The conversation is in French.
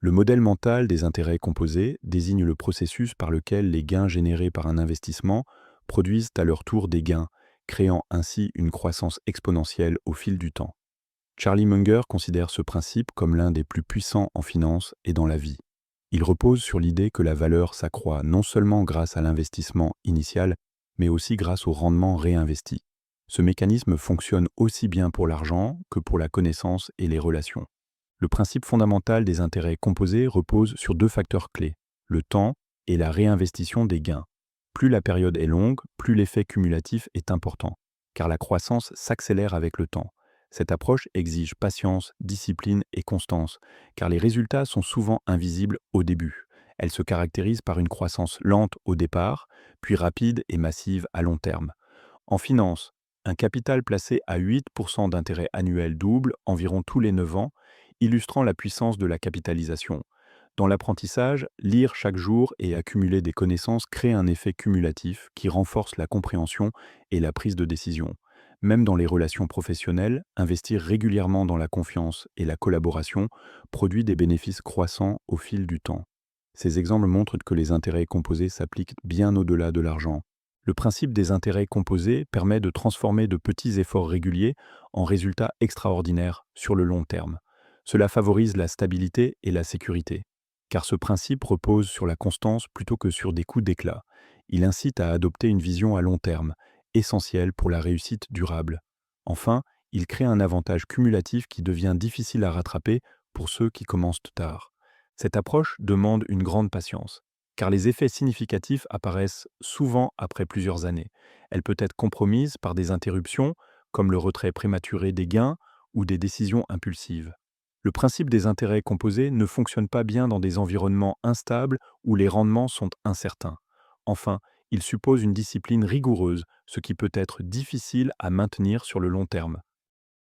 Le modèle mental des intérêts composés désigne le processus par lequel les gains générés par un investissement produisent à leur tour des gains, créant ainsi une croissance exponentielle au fil du temps. Charlie Munger considère ce principe comme l'un des plus puissants en finance et dans la vie. Il repose sur l'idée que la valeur s'accroît non seulement grâce à l'investissement initial, mais aussi grâce au rendement réinvesti. Ce mécanisme fonctionne aussi bien pour l'argent que pour la connaissance et les relations. Le principe fondamental des intérêts composés repose sur deux facteurs clés, le temps et la réinvestition des gains. Plus la période est longue, plus l'effet cumulatif est important, car la croissance s'accélère avec le temps. Cette approche exige patience, discipline et constance, car les résultats sont souvent invisibles au début. Elle se caractérise par une croissance lente au départ, puis rapide et massive à long terme. En finance, un capital placé à 8% d'intérêt annuel double environ tous les 9 ans, illustrant la puissance de la capitalisation. Dans l'apprentissage, lire chaque jour et accumuler des connaissances crée un effet cumulatif qui renforce la compréhension et la prise de décision. Même dans les relations professionnelles, investir régulièrement dans la confiance et la collaboration produit des bénéfices croissants au fil du temps. Ces exemples montrent que les intérêts composés s'appliquent bien au-delà de l'argent. Le principe des intérêts composés permet de transformer de petits efforts réguliers en résultats extraordinaires sur le long terme. Cela favorise la stabilité et la sécurité, car ce principe repose sur la constance plutôt que sur des coups d'éclat. Il incite à adopter une vision à long terme, essentielle pour la réussite durable. Enfin, il crée un avantage cumulatif qui devient difficile à rattraper pour ceux qui commencent tard. Cette approche demande une grande patience, car les effets significatifs apparaissent souvent après plusieurs années. Elle peut être compromise par des interruptions, comme le retrait prématuré des gains ou des décisions impulsives. Le principe des intérêts composés ne fonctionne pas bien dans des environnements instables où les rendements sont incertains. Enfin, il suppose une discipline rigoureuse, ce qui peut être difficile à maintenir sur le long terme.